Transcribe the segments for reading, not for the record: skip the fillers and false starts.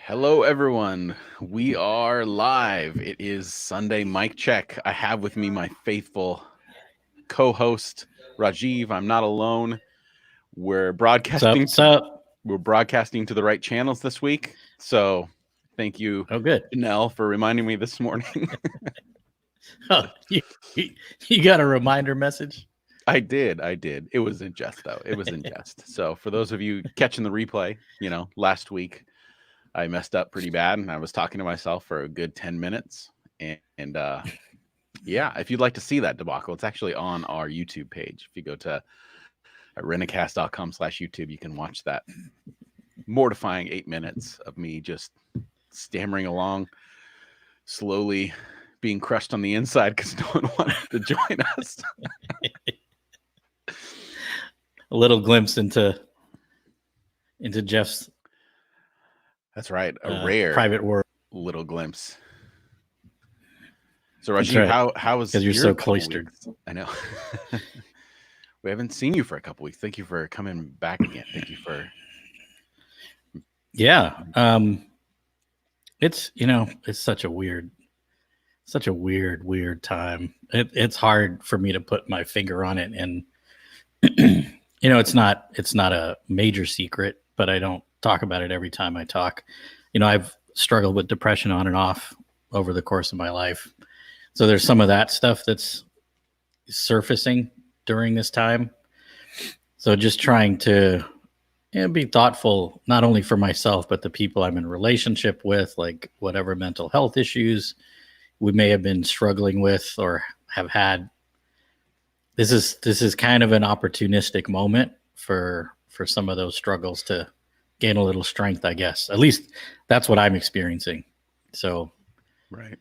Hello, everyone. We are live. It is Sunday mic check. I have with me my faithful co-host Rajiv. I'm not alone. We're What's up? broadcasting What's to up? we're broadcasting to the right channels this week. So, thank you, Oh, good. Janelle, for reminding me this morning. Oh, you got a reminder message? I did. It was in jest, though. It was in jest. So, for those of you catching the replay, last week I messed up pretty bad, and I was talking to myself for a good 10 minutes. And yeah, if you'd like to see that debacle, it's actually on our YouTube page. If you go to renacast.com/YouTube, you can watch that mortifying 8 minutes of me just stammering along, slowly being crushed on the inside because no one wanted to join us. A little glimpse into Jeff's That's right. A rare private world. little glimpse. So Rajiv, right. how was 'Cause you're your so couple cloistered. weeks? I know. We haven't seen you for a couple weeks. Thank you for coming back again. Thank you for Yeah. It's it's such a weird time. It's hard for me to put my finger on it, and it's not a major secret, but I don't talk about it every time I talk. I've struggled with depression on and off over the course of my life. So there's some of that stuff that's surfacing during this time. So just trying to be thoughtful, not only for myself, but the people I'm in relationship with, like whatever mental health issues we may have been struggling with or have had. This is kind of an opportunistic moment for some of those struggles to gain a little strength, I guess. At least that's what I'm experiencing. So, right.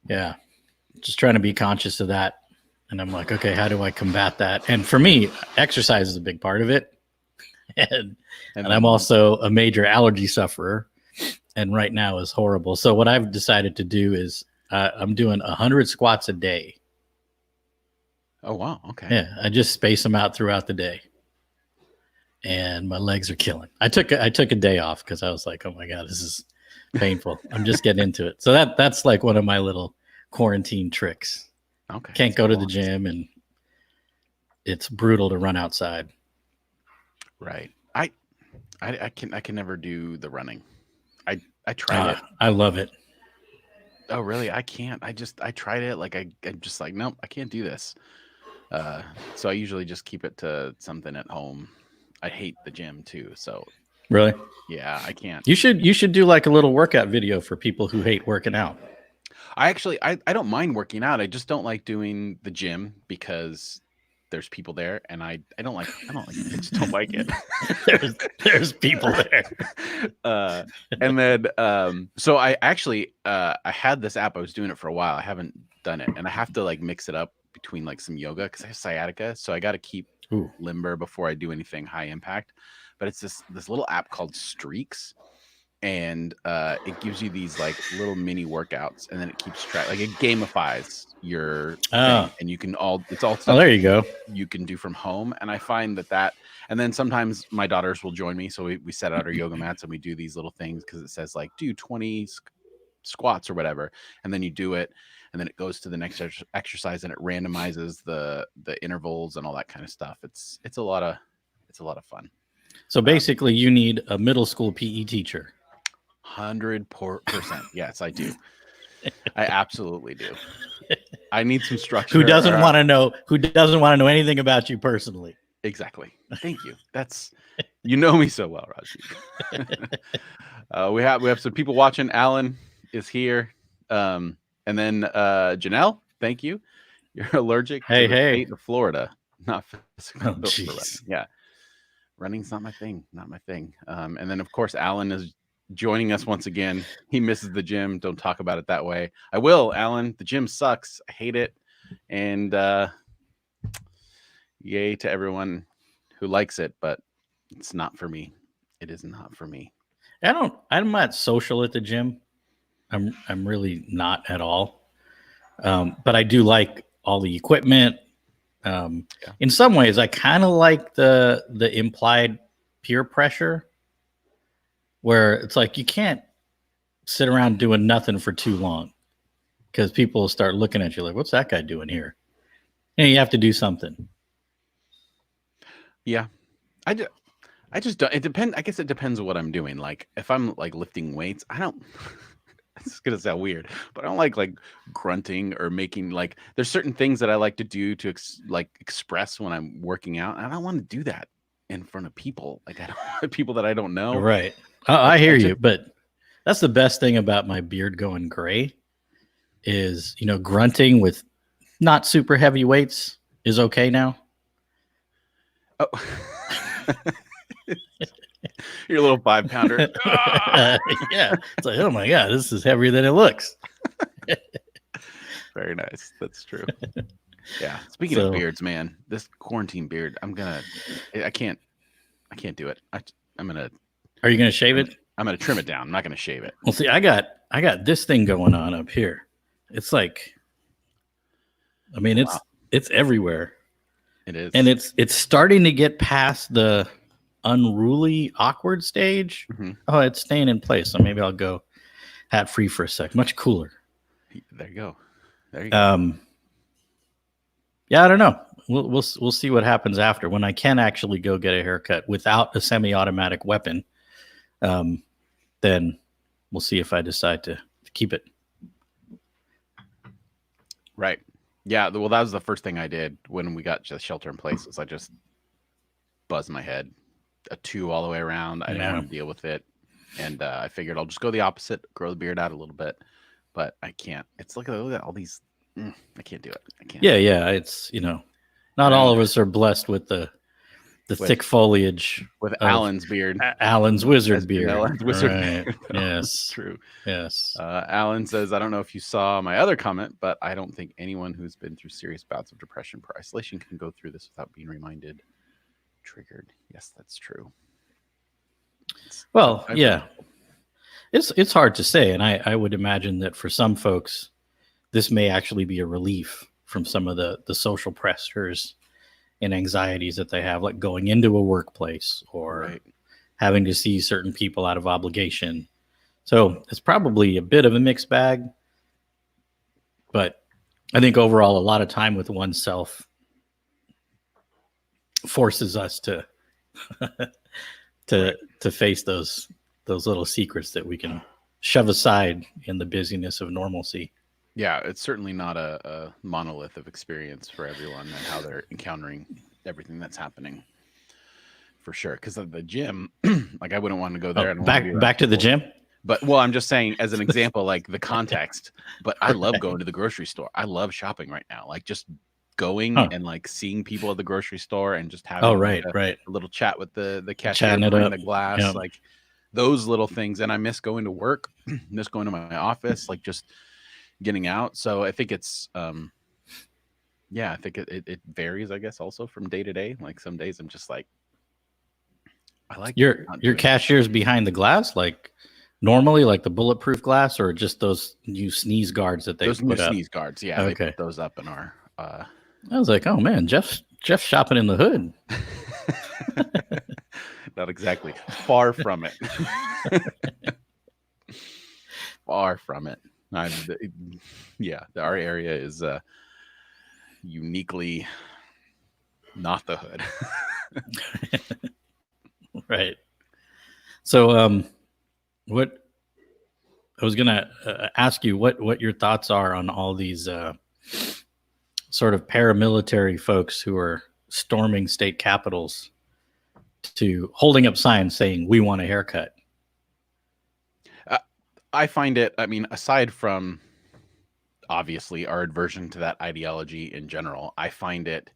Yeah, just trying to be conscious of that. And I'm like, okay, how do I combat that? And for me, exercise is a big part of it. And I'm also a major allergy sufferer. And right now is horrible. So what I've decided to do is I'm doing 100 squats a day. Oh, wow. Okay. Yeah, I just space them out throughout the day. And my legs are killing. I took a day off because I was like, oh my God, this is painful. I'm just getting into it. So that's like one of my little quarantine tricks. Okay. Can't go to the gym, and it's brutal to run outside. Right. I can never do the running. I tried it. I love it. Oh, really? I can't. I tried it. Like I'm just like, nope, I can't do this. So I usually just keep it to something at home. I hate the gym too. So really, yeah, I can't. You should do like a little workout video for people who hate working out. I don't mind working out. I just don't like doing the gym because there's people there, and I just don't like it. there's people there. And then so I actually I had this app. I was doing it for a while. I haven't done it, and I have to like mix it up between like some yoga because I have sciatica, so I got to keep limber before I do anything high impact. But it's this little app called Streaks, and it gives you these like little mini workouts, and then it keeps track, like it gamifies your thing, and you can it's all stuff there you go, you can do from home. And I find that and then sometimes my daughters will join me, so we set out our yoga mats and we do these little things because it says like do 20 squats or whatever, and then you do it, and then it goes to the next exercise, and it randomizes the intervals and all that kind of stuff. It's a lot of fun. So basically you need a middle school PE teacher. 100%. Yes, I do. I absolutely do. I need some structure. Who doesn't want to know anything about you personally? Exactly. Thank you. That's, you know me so well, Rajiv. We have some people watching. Alan is here. And then Janelle, thank you. You're allergic to the state of Florida, not physical. Yeah. Running's not my thing. And then of course Alan is joining us once again. He misses the gym. Don't talk about it that way. I will, Alan. The gym sucks. I hate it. And yay to everyone who likes it, but it's not for me. It is not for me. I'm not social at the gym. I'm really not at all. But I do like all the equipment. In some ways, I kind of like the implied peer pressure, where it's like you can't sit around doing nothing for too long, because people will start looking at you like, what's that guy doing here? And you have to do something. Yeah. I just don't. It depends. I guess it depends on what I'm doing. Like if I'm like lifting weights, I don't. It's gonna sound weird, but I don't like grunting or making like. There's certain things that I like to do to express when I'm working out. And I don't want to do that in front of people. Like I don't want people that I don't know. Right. I hear you, but that's the best thing about my beard going gray is, grunting with not super heavy weights is okay now. Oh. Your little 5-pounder. Yeah. It's like, oh my God, this is heavier than it looks. Very nice. That's true. Yeah. Speaking of beards, man, this quarantine beard, I can't do it. I'm going to. Are you going to shave it? I'm going to trim it down. I'm not going to shave it. Well, see, I got this thing going on up here. It's like, I mean, it's everywhere. It is. And it's starting to get past the unruly, awkward stage. Mm-hmm. Oh, it's staying in place. So maybe I'll go hat free for a sec. Much cooler. There you go. Yeah, I don't know. We'll see what happens after when I can actually go get a haircut without a semi-automatic weapon. Then we'll see if I decide to keep it. Right. Yeah. Well, that was the first thing I did when we got just shelter in place. Was I just buzzed my head a 2 all the way around. I didn't want to deal with it, and I figured I'll just go the opposite, grow the beard out a little bit. But I can't. It's look at all these. I can't do it. I can't. Yeah. It's not all of us are blessed with the thick foliage with Alan's beard. Alan's wizard beard. Alan's wizard beard. Yes. True. Yes. Alan says, I don't know if you saw my other comment, but I don't think anyone who's been through serious bouts of depression or isolation can go through this without being reminded. Triggered. Yes, that's true. Well, yeah. It's hard to say, and I would imagine that for some folks, this may actually be a relief from some of the social pressures and anxieties that they have, like going into a workplace or having to see certain people out of obligation. So it's probably a bit of a mixed bag, but I think overall a lot of time with oneself forces us to to face those little secrets that we can shove aside in the busyness of normalcy. Yeah, it's certainly not a monolith of experience for everyone and how they're encountering everything that's happening. For sure, because at the gym, like I wouldn't want to go there. Back to the gym. But I'm just saying as an example, like the context. But I love going to the grocery store. I love shopping right now. Like just going and like seeing people at the grocery store and just having a little chat with the cashier, bring the glass, like those little things. And I miss going to work, miss going to my office, like just getting out. So I think it's I think it varies, I guess, also from day to day. Like some days I'm just like, I like your cashier's behind the glass, like normally, like the bulletproof glass, or just those new sneeze guards that they those put new up? Sneeze guards. Yeah, they put those up in our. I was like, oh man, Jeff's shopping in the hood. Not exactly. Far from it. Far from it. Our area is uniquely not the hood. Right. So, what I was gonna ask you, what your thoughts are on all these sort of paramilitary folks who are storming state capitals to holding up signs saying we want a haircut. I find it, I mean, aside from obviously our aversion to that ideology in general, I find it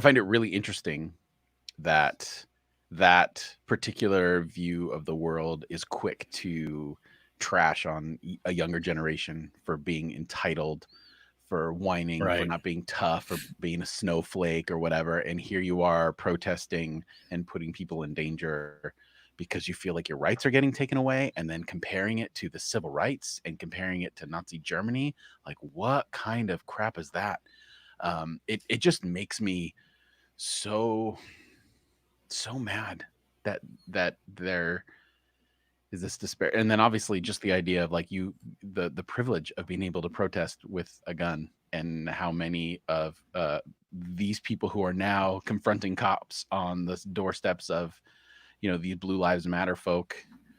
really interesting that particular view of the world is quick to trash on a younger generation for being entitled, for whining, for not being tough, or being a snowflake or whatever. And here you are protesting and putting people in danger because you feel like your rights are getting taken away, and then comparing it to the civil rights and comparing it to Nazi Germany. Like, what kind of crap is that? It just makes me so mad that is this despair? And then obviously just the idea of like the privilege of being able to protest with a gun, and how many of these people who are now confronting cops on the doorsteps of, these Blue Lives Matter folk,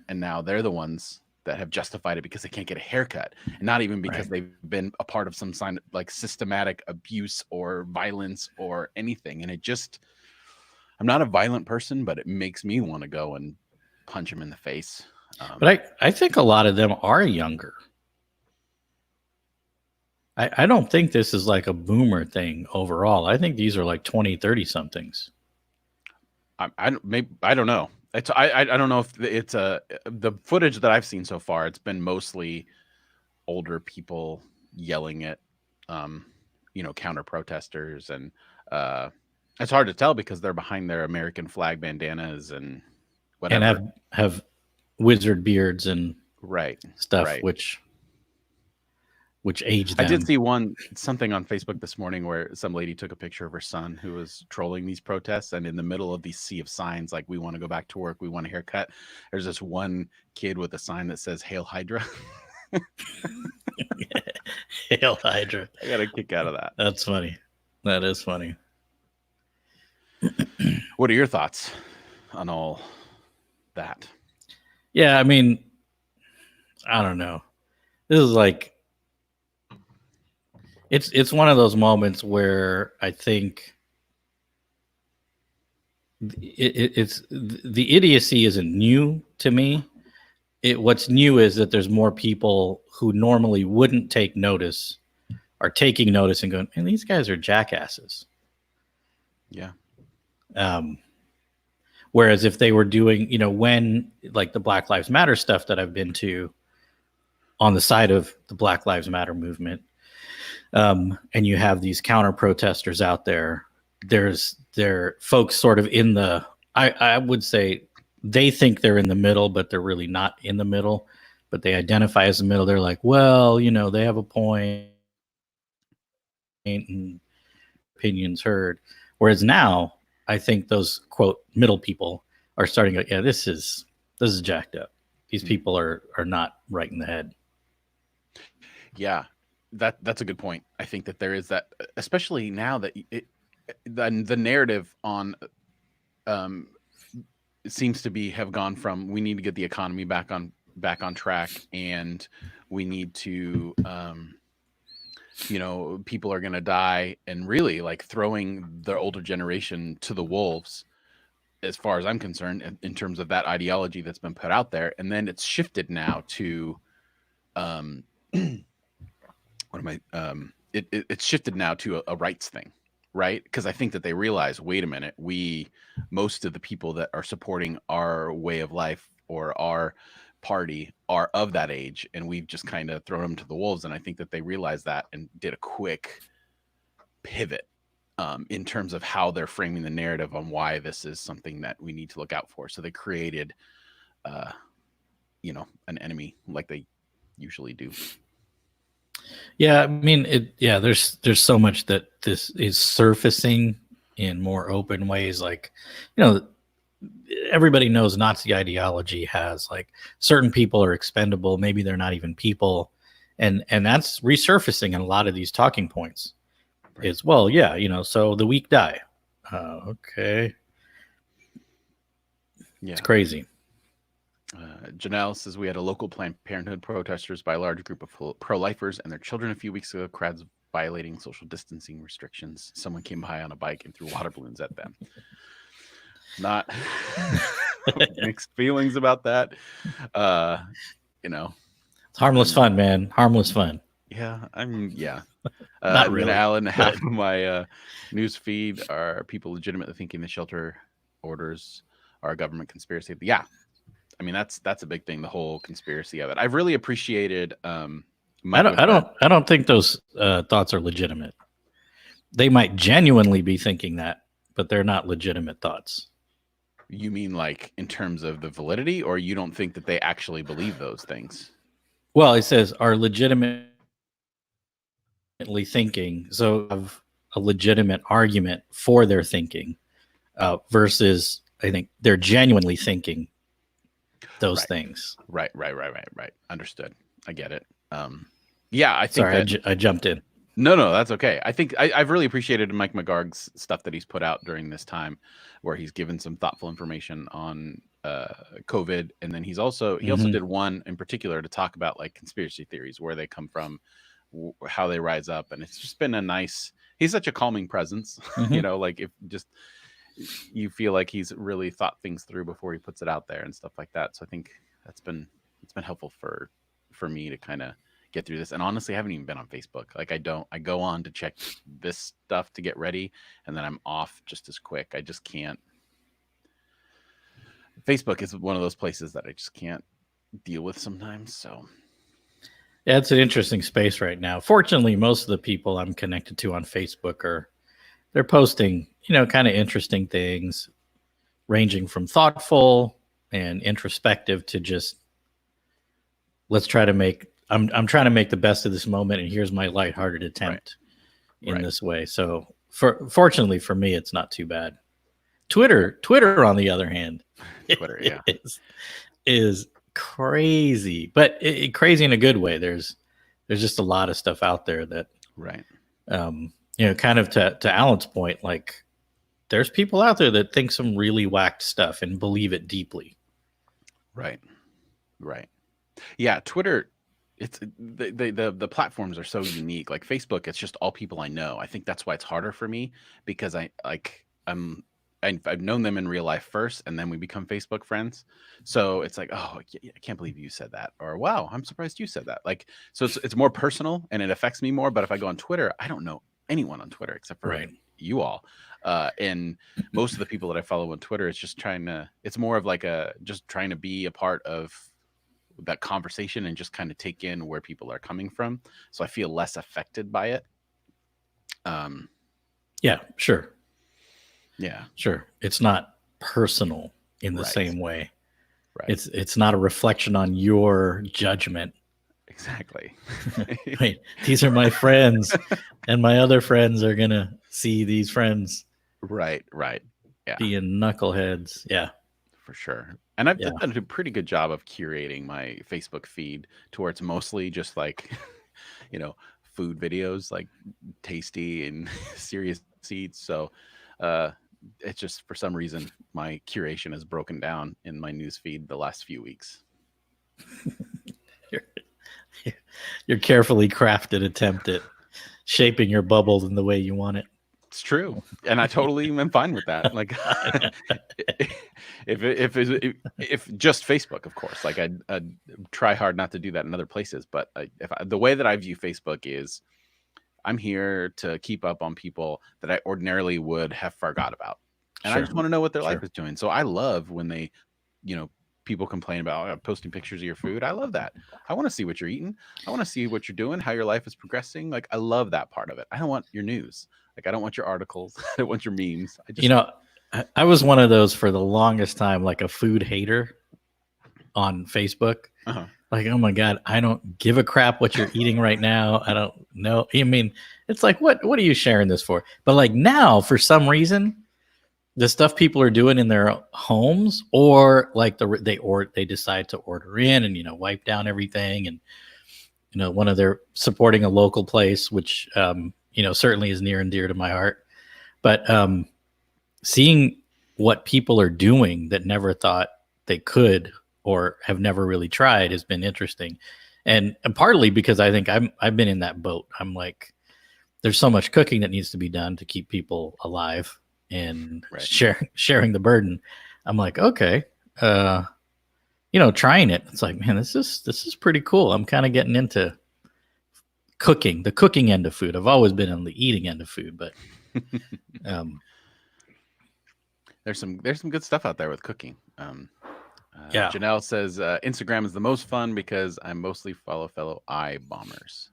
and now they're the ones that have justified it because they can't get a haircut, and not even because they've been a part of some sign like systematic abuse or violence or anything. And I'm not a violent person, but it makes me want to go and punch him in the face. But I think a lot of them are younger. I don't think this is like a boomer thing overall. I think these are like 20, 30 somethings. I don't know. I don't know if it's the footage that I've seen so far. It's been mostly older people yelling at, counter protesters, and it's hard to tell because they're behind their American flag bandanas and whatever, and have wizard beards and stuff, which age them. I did see something on Facebook this morning where some lady took a picture of her son who was trolling these protests, and in the middle of these sea of signs like "We want to go back to work, we want a haircut," there's this one kid with a sign that says "Hail Hydra." Hail Hydra! I got a kick out of that. That's funny. That is funny. What are your thoughts on all that? Yeah, I mean, I don't know. This is like, it's one of those moments where I think it's the idiocy isn't new to me. What's new is that there's more people who normally wouldn't take notice are taking notice and going, "Man, these guys are jackasses." Yeah. Whereas if they were doing, when like the Black Lives Matter stuff that I've been to on the side of the Black Lives Matter movement, and you have these counter protesters out there, there folks sort of in the, I would say they think they're in the middle, but they're really not in the middle, but they identify as the middle. They're like, well, they have a point and opinions heard. Whereas now, I think those quote middle people are starting to go, yeah, this is jacked up. These people are not right in the head. Yeah, that's a good point. I think that there is that, especially now that the narrative on it seems to have gone from, we need to get the economy back on track, and we need to people are going to die, and really like throwing the older generation to the wolves, as far as I'm concerned, in terms of that ideology that's been put out there. And then it's shifted now to it's shifted now to a rights thing, right? Because I think that they realize, wait a minute, most of the people that are supporting our way of life or our party are of that age, and we've just kind of thrown them to the wolves. And I think that they realized that and did a quick pivot in terms of how they're framing the narrative on why this is something that we need to look out for. So they created an enemy like they usually do. Yeah, I mean, there's so much that this is surfacing in more open ways. Like, everybody knows Nazi ideology has like certain people are expendable. Maybe they're not even people. And that's resurfacing in a lot of these talking points. Right. Is, well, yeah, so the weak die. Okay. Yeah. It's crazy. Janelle says, we had a local Planned Parenthood protesters by a large group of pro-lifers and their children a few weeks ago, crowds violating social distancing restrictions. Someone came by on a bike and threw water balloons at them. Not mixed feelings about that. It's harmless fun, man. Harmless fun. Yeah, yeah. Not really. Alan, half of my news feed are people legitimately thinking the shelter orders are a government conspiracy. Yeah, I mean that's a big thing. The whole conspiracy of it. I've really appreciated. I don't think those thoughts are legitimate. They might genuinely be thinking that, but they're not legitimate thoughts. You mean like in terms of the validity, or you don't think that they actually believe those things? Well, it says are legitimately thinking, so have a legitimate argument for their thinking, versus I think they're genuinely thinking those things. Right. Understood. I get it. Yeah, I think Sorry, I jumped in. No, that's okay. I think I've really appreciated Mike McGarg's stuff that he's put out during this time, where he's given some thoughtful information on COVID, and then he also did one in particular to talk about like conspiracy theories, where they come from, how they rise up, and it's just been a nice. He's such a calming presence, you know, like if just you feel like he's really thought things through before he puts it out there and stuff like that. So I think it's been helpful for me to kind of get through this. And honestly, I haven't even been on Facebook. Like I go on to check this stuff to get ready, and then I'm off just as quick. I just can't. Facebook is one of those places that I just can't deal with sometimes. So yeah, it's an interesting space right now. Fortunately, most of the people I'm connected to on Facebook they're posting, you know, kind of interesting things, ranging from thoughtful and introspective to just let's try to make. I'm trying to make the best of this moment, and here's my lighthearted attempt in this way. So, fortunately for me, it's not too bad. Twitter, on the other hand, is crazy, but crazy in a good way. There's just a lot of stuff out there that, you know, kind of to Alan's point, like there's people out there that think some really whacked stuff and believe it deeply. Right. Yeah, Twitter. It's the platforms are so unique. Like Facebook, it's just all people I know. I think that's why it's harder for me, because I've known them in real life first, and then we become Facebook friends. So it's like, oh, I can't believe you said that, or wow, I'm surprised you said that. Like, so it's more personal and it affects me more. But if I go on Twitter, I don't know anyone on Twitter except for you all. And most of the people that I follow on Twitter, it's more of like just trying to be a part of that conversation and just kind of take in where people are coming from. So I feel less affected by it. Yeah, sure. Yeah, sure. It's not personal in the same way. Right. It's not a reflection on your judgment. Exactly. Wait, these are my friends, and my other friends are gonna see these friends. Right. Yeah. Being knuckleheads. Yeah. For sure. And I've done a pretty good job of curating my Facebook feed to where it's mostly just like, you know, food videos, like tasty and serious eats. So it's just, for some reason, my curation has broken down in my news feed the last few weeks. Your carefully crafted attempt at shaping your bubble in the way you want it. It's true, and I totally am fine with that. Like, if just Facebook, of course, like I'd try hard not to do that in other places. But the way that I view Facebook is, I'm here to keep up on people that I ordinarily would have forgot about, and I just want to know what their life is doing. So I love when they, you know, people complain about posting pictures of your food. I love that. I want to see what you're eating. I want to see what you're doing, how your life is progressing. Like, I love that part of it. I don't want your news. Like, I don't want your articles. I don't want your memes. I was one of those for the longest time, like a food hater on Facebook. Like, oh my God, I don't give a crap what you're eating right now. I don't know. I mean, it's like, what are you sharing this for? But like now, for some reason, the stuff people are doing in their homes, or like they decide to order in and, you know, wipe down everything. And, you know, they're supporting a local place, which, you know, certainly is near and dear to my heart. But seeing what people are doing that never thought they could or have never really tried has been interesting. And partly because I think I've been in that boat. I'm like, there's so much cooking that needs to be done to keep people alive and sharing the burden. I'm like, okay, you know, trying it. It's like, man, this is pretty cool. I'm kind of getting into cooking, the cooking end of food. I've always been on the eating end of food, but there's some good stuff out there with cooking. Janelle says Instagram is the most fun because I mostly follow fellow eye bombers.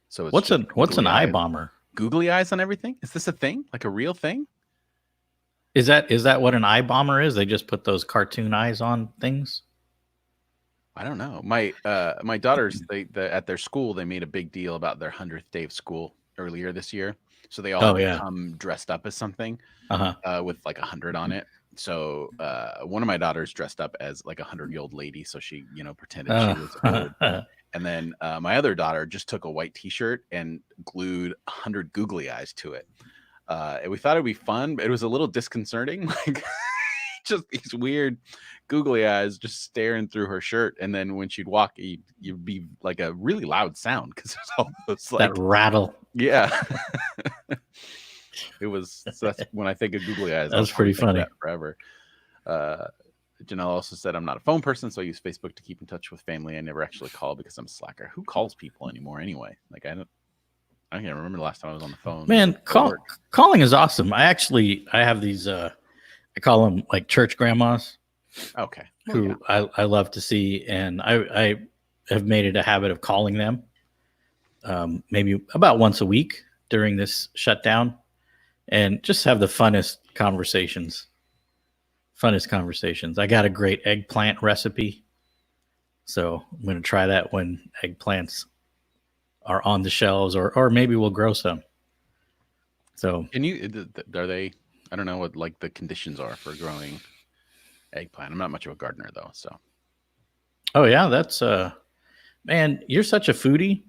So it's what's an eye bomber? Googly eyes on everything? Is this a thing? Like a real thing? Is that what an eye bomber is? They just put those cartoon eyes on things? I don't know. My daughters, at their school, they made a big deal about their 100th day of school earlier this year. So they all come dressed up as something with like 100 on it. So one of my daughters dressed up as like 100-year-old lady, so she pretended she was a herb. And then my other daughter just took a white T-shirt and glued 100 googly eyes to it. And we thought it'd be fun, but it was a little disconcerting. Like just these weird googly eyes just staring through her shirt. And then when she'd walk, you'd be like a really loud sound because there's all those like that rattle. Yeah. It was. So that's when I think of googly eyes. That's pretty funny. Forever. Janelle also said, I'm not a phone person, so I use Facebook to keep in touch with family. I never actually call because I'm a slacker. Who calls people anymore anyway? Like I can't remember the last time I was on the phone. Man, calling is awesome. I have these I call them like church grandmas. Okay. Who I love to see, and I have made it a habit of calling them maybe about once a week during this shutdown, and just have the funnest conversations. I got a great eggplant recipe, so I'm going to try that when eggplants are on the shelves, or maybe we'll grow some. So are they? I don't know what like the conditions are for growing eggplant. I'm not much of a gardener though, so. Oh yeah, that's man, you're such a foodie.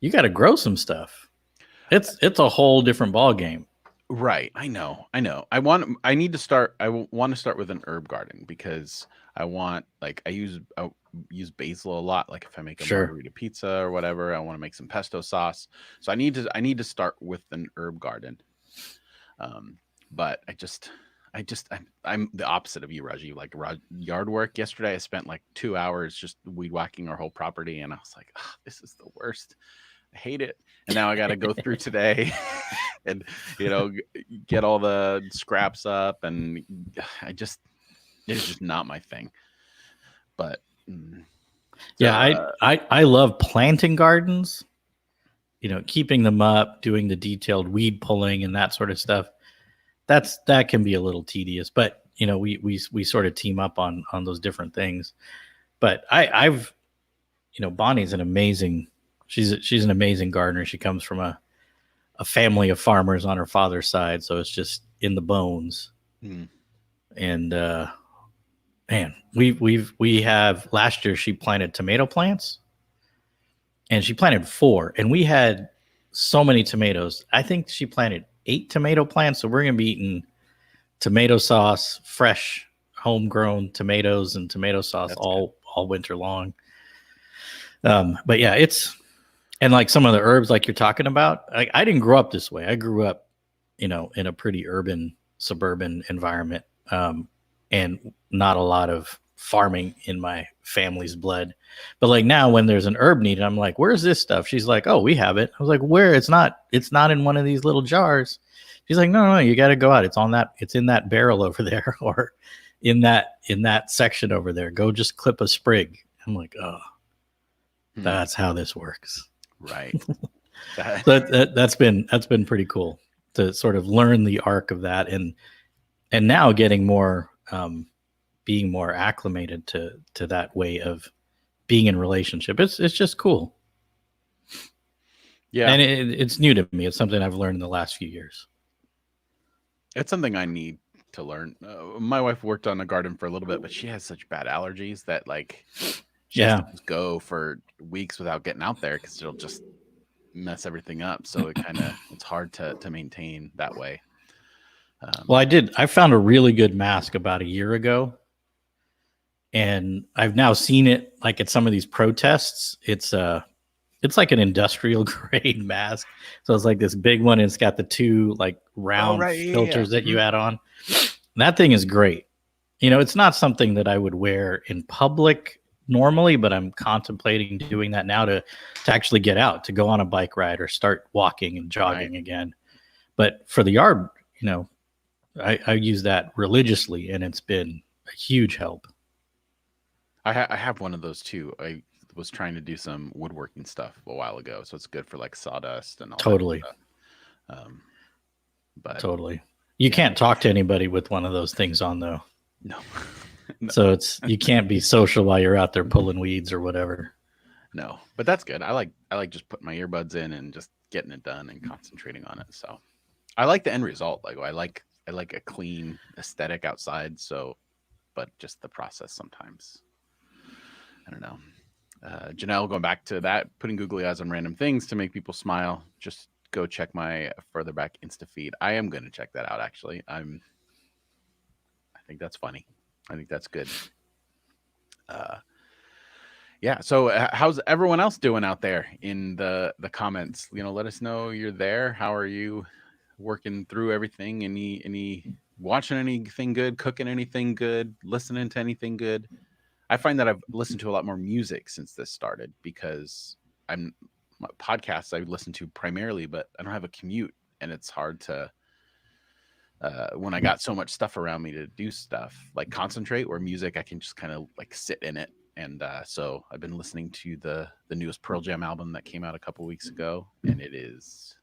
You got to grow some stuff. It's a whole different ball game. Right. I know. I want to start with an herb garden because I want like I use basil a lot. Like if I make a margarita pizza or whatever, I want to make some pesto sauce. So I need to start with an herb garden. But I'm the opposite of you, Raji. Like yard work yesterday, I spent like 2 hours just weed whacking our whole property, and I was like, oh, this is the worst. I hate it. And now I got to go through today and, get all the scraps up. And it's just not my thing. But I love planting gardens, keeping them up, doing the detailed weed pulling and that sort of stuff. That can be a little tedious, but we sort of team up on those different things. But I've Bonnie's an amazing. She's an amazing gardener. She comes from a family of farmers on her father's side, so it's just in the bones. And man, we have last year she planted tomato plants, and she planted 4, and we had so many tomatoes. I think she planted 8 tomato plants, so we're gonna be eating tomato sauce, fresh homegrown tomatoes and tomato sauce all winter long. But yeah, and like some of the herbs like you're talking about, I didn't grow up this way. I grew up, in a pretty urban, suburban environment, and not a lot of farming in my family's blood. But like now when there's an herb needed, I'm like, where's this stuff? She's like, oh, we have it. I was like, where? It's not in one of these little jars. She's like, no, you got to go out. It's in that barrel over there, or in that section over there. Go just clip a sprig. I'm like, oh, that's how this works. Right. That's been pretty cool to sort of learn the arc of that, and now getting more being more acclimated to that way of being in relationship. It's just cool. Yeah. And it's new to me. It's something I've learned in the last few years. It's something I need to learn. My wife worked on a garden for a little bit, but she has such bad allergies that like she has to go for weeks without getting out there because it'll just mess everything up. So it's hard to maintain that way. Well, I found a really good mask about a year ago, and I've now seen it like at some of these protests. It's like an industrial grade mask. So it's like this big one, and it's got the 2 like round filters that you add on. And that thing is great. It's not something that I would wear in public normally, but I'm contemplating doing that now to actually get out, to go on a bike ride or start walking and jogging again. But for the yard, I use that religiously, and it's been a huge help. I have one of those too. I was trying to do some woodworking stuff a while ago, so it's good for like sawdust and all totally. That stuff. But totally, you can't talk to anybody with one of those things on though. No. No. So you can't be social while you're out there pulling weeds or whatever. No, but that's good. I like just putting my earbuds in and just getting it done and concentrating on it. So I like the end result. Like I like a clean aesthetic outside. So, but just the process sometimes, I don't know. Janelle, going back to that, putting googly eyes on random things to make people smile. Just go check my further back Insta feed. I am going to check that out. Actually, I think that's funny. I think that's good. Uh, yeah. So, how's everyone else doing out there in the comments? Let us know you're there. How are you working through everything? Any watching anything good? Cooking anything good? Listening to anything good? I find that I've listened to a lot more music since this started because I'm podcasts I listen to primarily, but I don't have a commute, and it's hard to when I got so much stuff around me to do stuff like concentrate. Where music, I can just kind of like sit in it, and so I've been listening to the newest Pearl Jam album that came out a couple weeks ago, and it's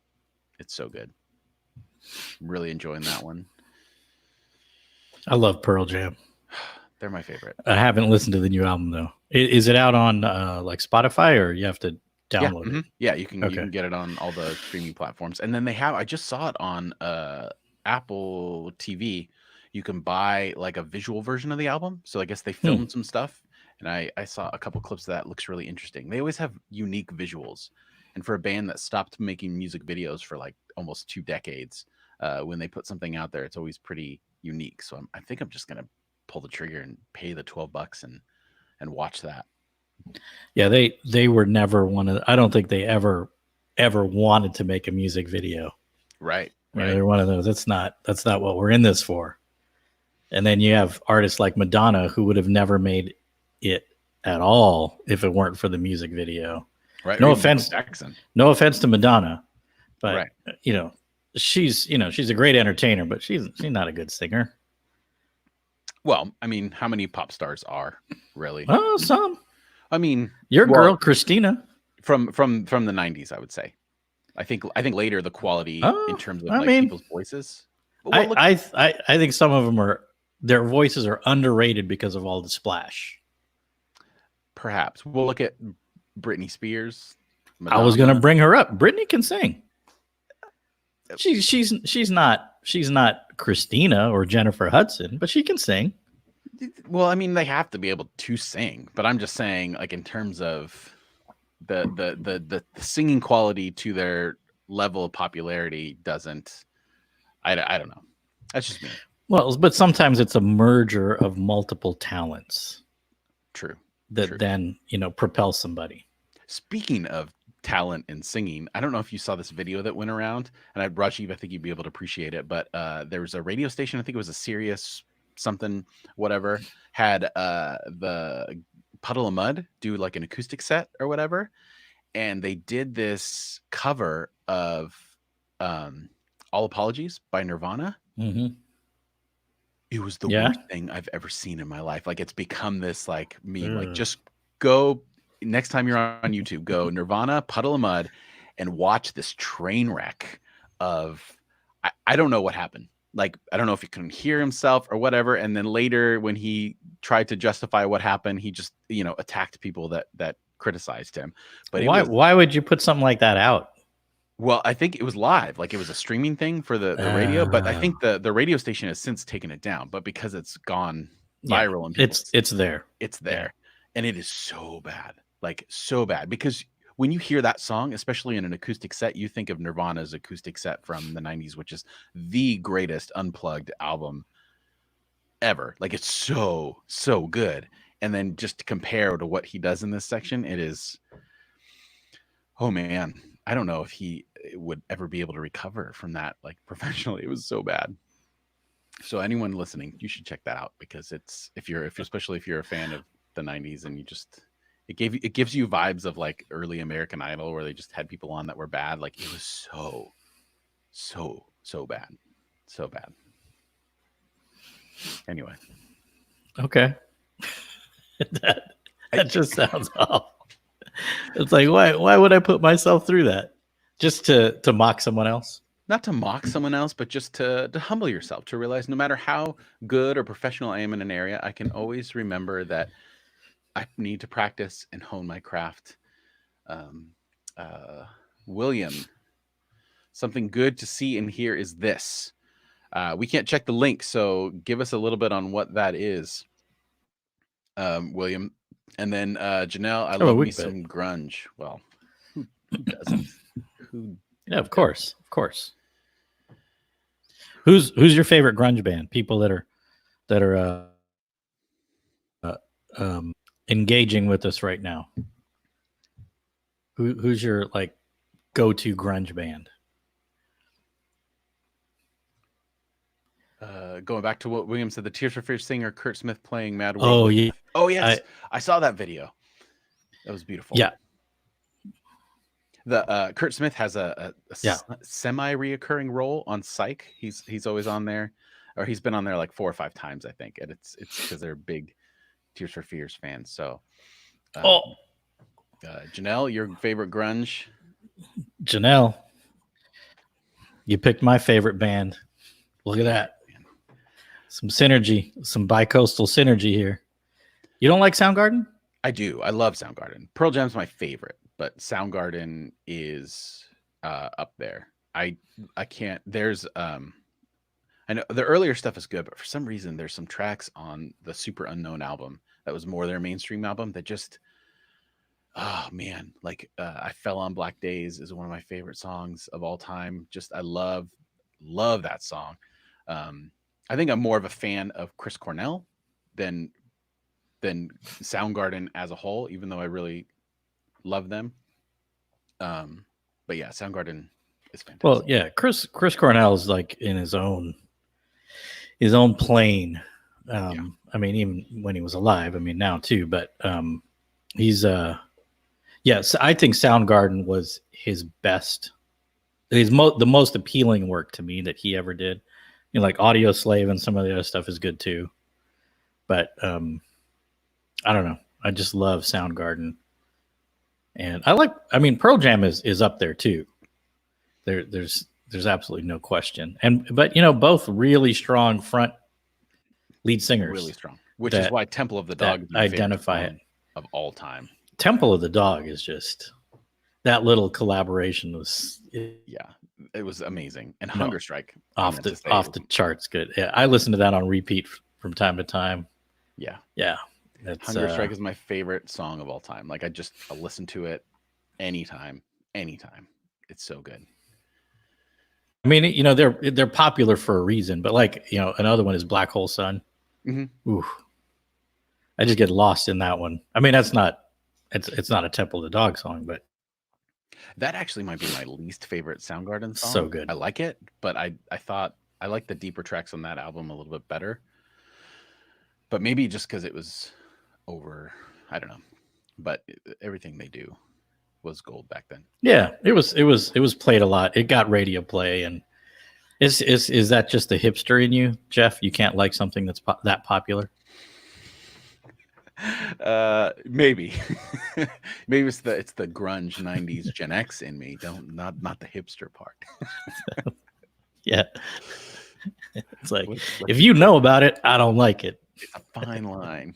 so good. I'm really enjoying that one. I love Pearl Jam. They're my favorite. I haven't listened to the new album though. Is it out on like Spotify, or you have to download it? Yeah, you can get it on all the streaming platforms. And then I just saw it on Apple TV. You can buy like a visual version of the album. So I guess they filmed some stuff, and I saw a couple clips of that. It looks really interesting. They always have unique visuals. And for a band that stopped making music videos for like almost 2 decades, when they put something out there, it's always pretty unique. So I think I'm just gonna pull the trigger and pay the $12 and watch that. Yeah, they were never one of. I don't think they ever wanted to make a music video. Right. They're one of those. That's not what we're in this for. And then you have artists like Madonna who would have never made it at all if it weren't for the music video. Right. No offense to Madonna, but she's a great entertainer, but she's not a good singer. Well, I mean, how many pop stars are really? Oh, some. I mean, your girl Christina from the 90s, I would say. I think later the quality in terms of people's voices. I think some of them their voices are underrated because of all the splash. Perhaps we'll look at Britney Spears. Madonna. I was going to bring her up. Britney can sing. She's not Christina or Jennifer Hudson, but she can sing. Well, I mean, they have to be able to sing, but I'm just saying, like, in terms of the singing quality to their level of popularity doesn't. I don't know. That's just me. Well, but sometimes it's a merger of multiple talents. True. That then propel somebody. Speaking of talent in singing, I don't know if you saw this video that went around, and I brought you. I think you'd be able to appreciate it. But there was a radio station. I think it was a Sirius something, whatever, had the Puddle of Mud do like an acoustic set or whatever, and they did this cover of All Apologies by Nirvana. Mm-hmm. It was the worst thing I've ever seen in my life. Like, it's become this like meme. Like, just go next time you're on YouTube, go Nirvana, Puddle of Mud, and watch this train wreck of I don't know what happened. Like, I don't know if he couldn't hear himself or whatever. And then later, when he tried to justify what happened, he just attacked people that criticized him. But why would you put something like that out? Well, I think it was live, like it was a streaming thing for the radio. But I think the radio station has since taken it down. But because it's gone viral, and it's there, and it is so bad, like so bad. Because when you hear that song, especially in an acoustic set, you think of Nirvana's acoustic set from the 90s, which is the greatest unplugged album ever. Like, it's so good. And then just to compare to what he does in this section, it is, oh man, I don't know if he would ever be able to recover from that, like, professionally. It was so bad. So anyone listening, you should check that out, because it's, especially if you're a fan of the 90s, and it gives you vibes of like early American Idol, where they just had people on that were bad. Like, it was so bad. So bad. Anyway. Okay. that just sounds awful. It's like, why would I put myself through that? Just to mock someone else? Not to mock someone else, but just to humble yourself, to realize no matter how good or professional I am in an area, I can always remember that I need to practice and hone my craft. William, something good to see and hear is this. We can't check the link, so give us a little bit on what that is, William. And then Janelle, I Oh, a love me week bit. some grunge. Well, who doesn't? Who? Yeah, of course, of course. Who's your favorite grunge band? People that are engaging with us right now. Who's your like go-to grunge band? Going back to what William said, the Tears for Fears singer Kurt Smith playing Mad World. Oh yeah. Oh yes, I saw that video. That was beautiful. Yeah. The Kurt Smith has a semi-reoccurring role on Psych. He's always on there, or he's been on there like 4 or 5 times, I think. And it's because they're big Tears for Fears fans. So, Janelle, your favorite grunge? Janelle, you picked my favorite band. Look at that. Some synergy, some bi-coastal synergy here. You don't like Soundgarden? I do. I love Soundgarden. Pearl Jam's my favorite, but Soundgarden is up there. I can't. There's I know the earlier stuff is good, but for some reason there's some tracks on the Super Unknown album that was more their mainstream album that just, oh man, like I Fell on Black Days is one of my favorite songs of all time. Just I love that song. I think I'm more of a fan of Chris Cornell than Soundgarden as a whole, even though I really love them. But yeah, Soundgarden is fantastic. Well, yeah, Chris Cornell is like in his own plane. I mean, even when he was alive, I mean now too, but he's yes, I think Soundgarden was his best, the most appealing work to me that he ever did. You know, like Audio Slave and some of the other stuff is good too. But I don't know. I just love Soundgarden. And I mean, Pearl Jam is up there too. There's absolutely no question. But you know, both really strong front lead singers. Really strong. Which is why Temple of the Dog is my identify it of all time. Temple of the Dog is just, that little collaboration was it was amazing. And Hunger Strike off the charts good. Yeah, I listen to that on repeat from time to time. Yeah. Hunger Strike is my favorite song of all time. Like I listen to it anytime. It's so good. I mean, you know, they're popular for a reason, but like, you know, another one is Black Hole Sun. Mm-hmm. Ooh, I just get lost in that one. I mean, it's not a Temple of the Dog song, but that actually might be my least favorite Soundgarden song. So good. I like it, but I thought I liked the deeper tracks on that album a little bit better. But maybe just because it was over, I don't know. But everything they do was gold back then. Yeah, it was played a lot. It got radio play, and is that just the hipster in you, Jeff? You can't like something that's that popular? Maybe maybe it's the grunge 90s Gen X in me. Not the hipster part. Yeah, it's like, if you know about it, I don't like it. It's a fine line.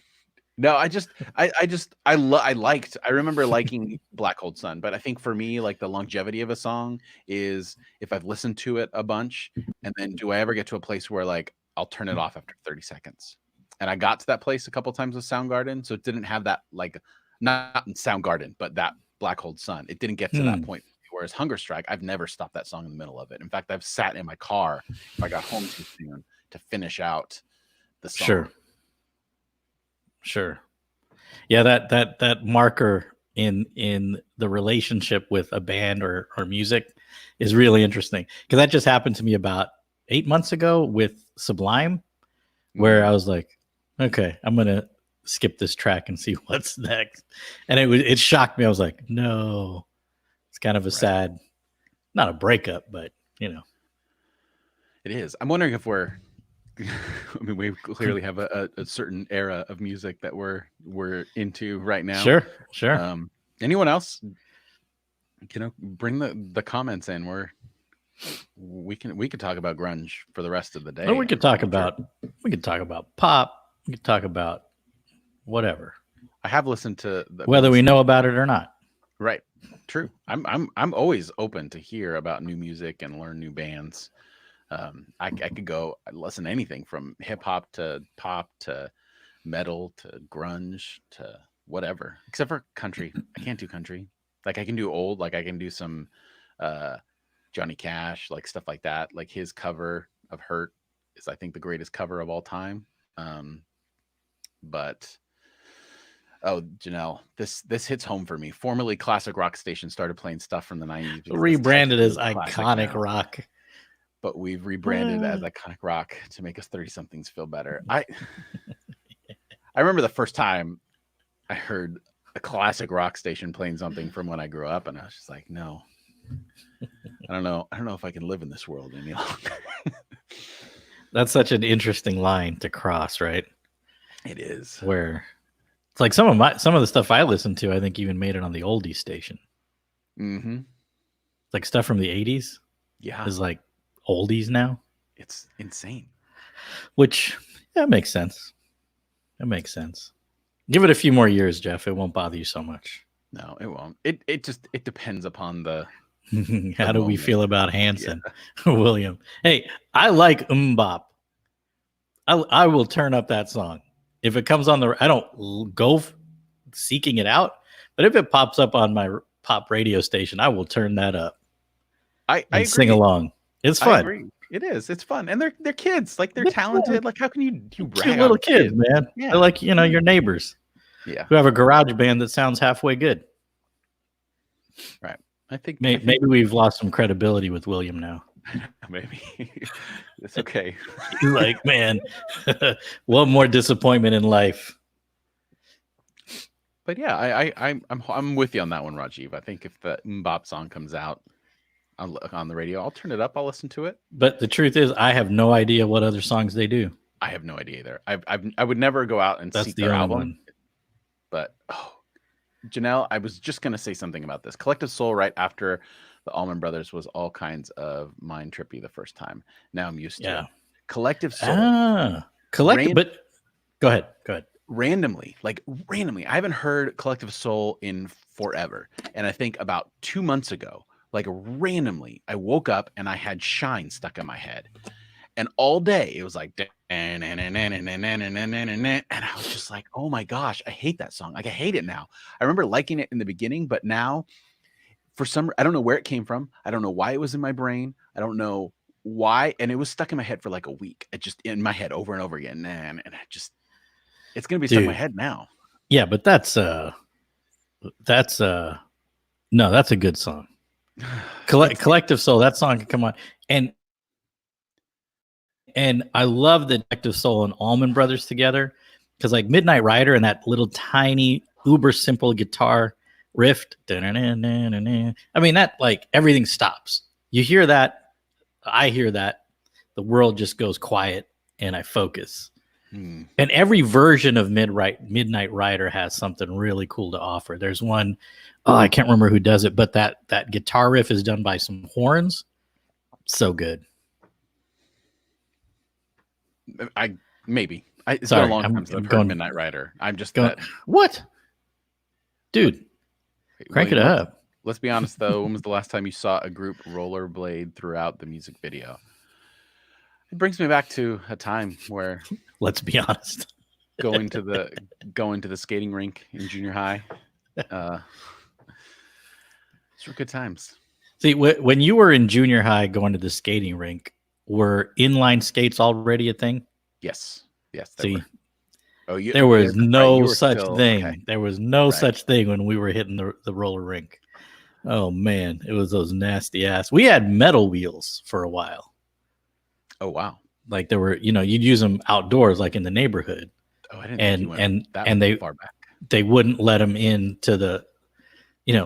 No, I remember liking Black Hole Sun, but I think for me, like the longevity of a song is if I've listened to it a bunch, and then do I ever get to a place where like I'll turn it off after 30 seconds. And I got to that place a couple times with Soundgarden, so it didn't have that, like, not Soundgarden, but that Black Hole Sun. It didn't get to that point. Whereas Hunger Strike, I've never stopped that song in the middle of it. In fact, I've sat in my car if I got home too soon to finish out the song. Sure. Yeah, that marker in the relationship with a band or music is really interesting, because that just happened to me about 8 months ago with Sublime, where I was like, okay, I'm gonna skip this track and see what's next, and it shocked me. I was like, no, it's kind of a sad, not a breakup, but you know, it is. I'm wondering if we're I mean, we clearly have a certain era of music that we're into right now. Sure. Anyone else? Bring the comments in. We could talk about grunge for the rest of the day. Well, we could talk about pop. We could talk about whatever. I have listened to whether we know about it or not. Right. True. I'm always open to hear about new music and learn new bands. I could go listen to anything from hip hop to pop to metal to grunge to whatever, except for country. I can't do country. Like I can do old, like I can do some uh Johnny Cash, like stuff like that. Like his cover of Hurt is I think the greatest cover of all time. But oh, Janelle, this hits home for me. Formerly classic rock station started playing stuff from the 90s. Rebranded as iconic rock. But we've rebranded as iconic rock to make us 30-somethings feel better. I remember the first time I heard a classic rock station playing something from when I grew up, and I was just like, no. I don't know if I can live in this world any longer. That's such an interesting line to cross, right? It is. Where it's like some of the stuff I listened to, I think even made it on the oldies station. Mm-hmm. Like stuff from the 80s. Yeah. Is like oldies now. It's insane. Which that makes sense. That makes sense. Give it a few more years, Jeff. It won't bother you so much. No, it won't. It depends upon the how do we feel about Hanson, yeah. William? Hey, I like Bop. I will turn up that song. If it comes on I don't go seeking it out, but if it pops up on my pop radio station, I will turn that up. I sing along. It's fun. I agree. It is. It's fun, and they're kids. Like they're talented. Fun. Like how can you cute little kids, man? Yeah. They're like your neighbors. Yeah. Who have a garage band that sounds halfway good. Right. I think maybe we've lost some credibility with William now. Maybe it's okay. He's like, man, one more disappointment in life. But yeah, I'm with you on that one, Rajiv. I think if the Bop song comes out on the radio, I'll turn it up. I'll listen to it. But the truth is, I have no idea what other songs they do. I have no idea either. I would never go out and seek their album. One. But Janelle, I was just gonna say something about this. Collective Soul, right after the Allman Brothers, was all kinds of mind trippy the first time. Now I'm used to it. Collective Soul. But go ahead. Randomly, I haven't heard Collective Soul in forever. And I think about 2 months ago, like randomly, I woke up and I had Shine stuck in my head. And all day it was like, and I was just like, oh my gosh, I hate that song. Like I hate it now. I remember liking it in the beginning, but now for I don't know where it came from. I don't know why it was in my brain. I don't know why. And it was stuck in my head for like a week. It just in my head over and over again. And it's going to be stuck in my head now. Yeah, but that's a good song. Collective Soul, that song can come on. And I love the Collective Soul and Allman Brothers together because like Midnight Rider and that little tiny uber simple guitar riff. I mean, that like everything stops. You hear that. I hear that. The world just goes quiet and I focus. And every version of Midnight Rider has something really cool to offer. There's one, I can't remember who does it, but that guitar riff is done by some horns. So good. It's been a long time since I've heard Midnight Rider. I'm just going. What, dude? Crank it up. Let's be honest, though. When was the last time you saw a group rollerblade throughout the music video? It brings me back to a time where, let's be honest, going to the skating rink in junior high. These were good times. See, when you were in junior high going to the skating rink, were inline skates already a thing? Yes. See, there was no such thing. Okay. There was no such thing when we were hitting the roller rink. Oh man, it was those nasty ass. We had metal wheels for a while. Oh wow! Like there were, you'd use them outdoors, like in the neighborhood. Oh, I didn't. And they far back. They wouldn't let them into the,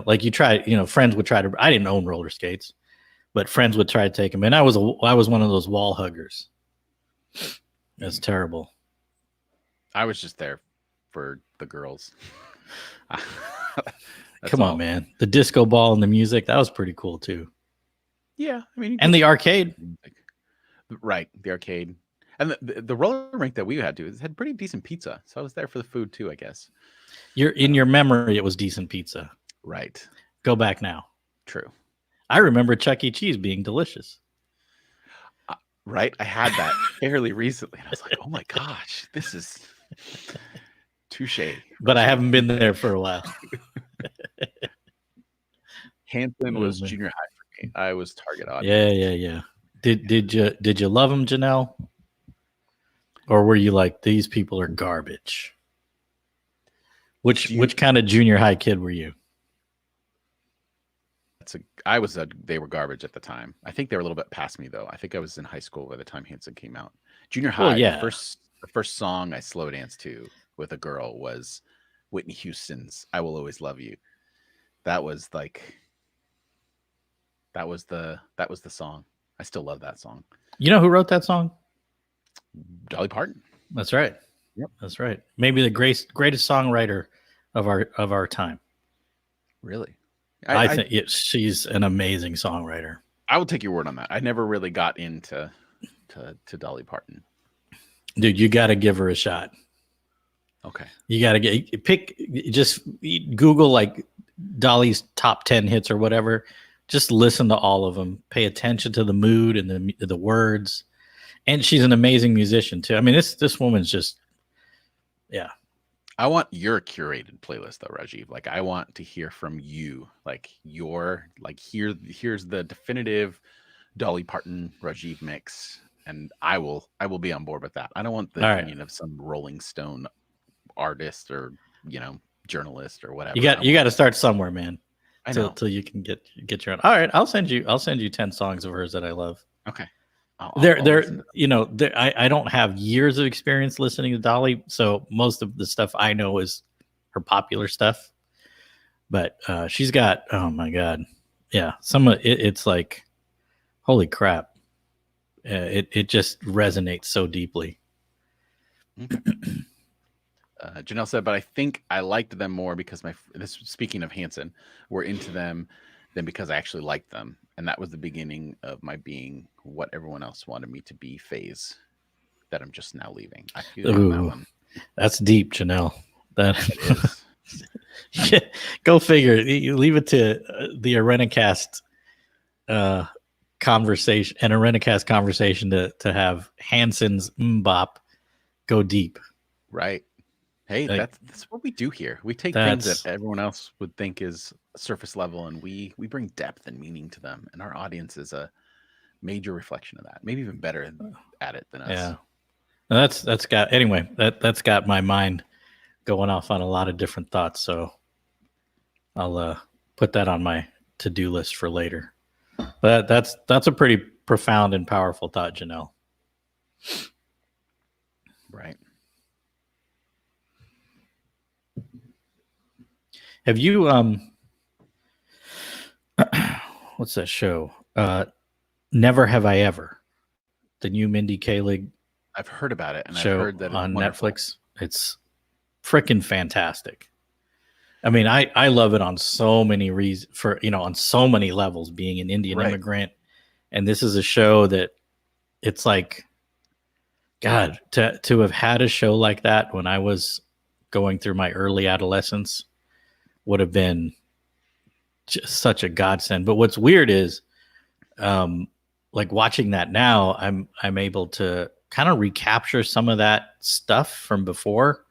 like you try. Friends would try to. I didn't own roller skates, but friends would try to take them. And I was one of those wall huggers. That's terrible. I was just there for the girls. Come on, man. The disco ball and the music, that was pretty cool too. Yeah. I mean, and the arcade. Right. The arcade. And the roller rink that we had had pretty decent pizza. So I was there for the food too, I guess. In your memory, it was decent pizza. Right. Go back now. True. I remember Chuck E. Cheese being delicious. Right? I had that fairly recently, and I was like, "Oh my gosh, this is touche." But I Rajiv. haven't been there for a while. Hanson Oh, was man. junior high for me. I was target Yeah, audience. yeah. Did you love them, Janelle? Or were you like, these people are garbage? Do you? Which kind of junior high kid were you? They were garbage at the time. I think they were a little bit past me though. I think I was in high school by the time Hanson came out. Junior Well, high, yeah. the first song I slow danced to with a girl was Whitney Houston's "I Will Always Love You." That was like that was the song. I still love that song. You know who wrote that song? Dolly Parton. That's right. Yep. That's right. Maybe the greatest songwriter of our time. Really? I think she's an amazing songwriter. I will take your word on that. I never really got into to Dolly Parton. Dude, you got to give her a shot. Okay. You got to just Google like Dolly's top 10 hits or whatever. Just listen to all of them. Pay attention to the mood and the words. And she's an amazing musician too. I mean, this woman's just, yeah. I want your curated playlist though, Rajiv. Like I want to hear from you. Like here's the definitive Dolly Parton Rajiv mix. And I will be on board with that. I don't want the opinion of some Rolling Stone artist or journalist or whatever. You got to start somewhere, man. I know. Till you can get your own. All right, I'll send you 10 songs of hers that I love. Okay. I don't have years of experience listening to Dolly, so most of the stuff I know is her popular stuff. But she's got, oh my god, yeah, some of it's like, holy crap, it just resonates so deeply. Okay. Janelle said, but I think I liked them more because speaking of Hanson, we're into them than because I actually liked them. And that was the beginning of my being what everyone else wanted me to be phase that I'm just now leaving. I feel on that one. That's deep, Janelle. That is. Yeah, go figure. You leave it to the Arenacast conversation and Arenacast conversation to have Hanson's mbop go deep. Right. Hey, that's what we do here. We take things that everyone else would think is surface level, and we bring depth and meaning to them. And our audience is a major reflection of that. Maybe even better at it than us. Yeah, that's got my mind going off on a lot of different thoughts. So I'll put that on my to-do list for later. But that's a pretty profound and powerful thought, Janelle. Right. Have you what's that show? Never Have I Ever. The new Mindy Kaling. I've heard about it, and show I've heard that on wonderful. Netflix. It's freaking fantastic. I mean, I love it on so many reasons, on so many levels, being an Indian immigrant. And this is a show that it's like, God, to have had a show like that when I was going through my early adolescence would have been just such a godsend. But what's weird is, like watching that now, I'm able to kind of recapture some of that stuff from before,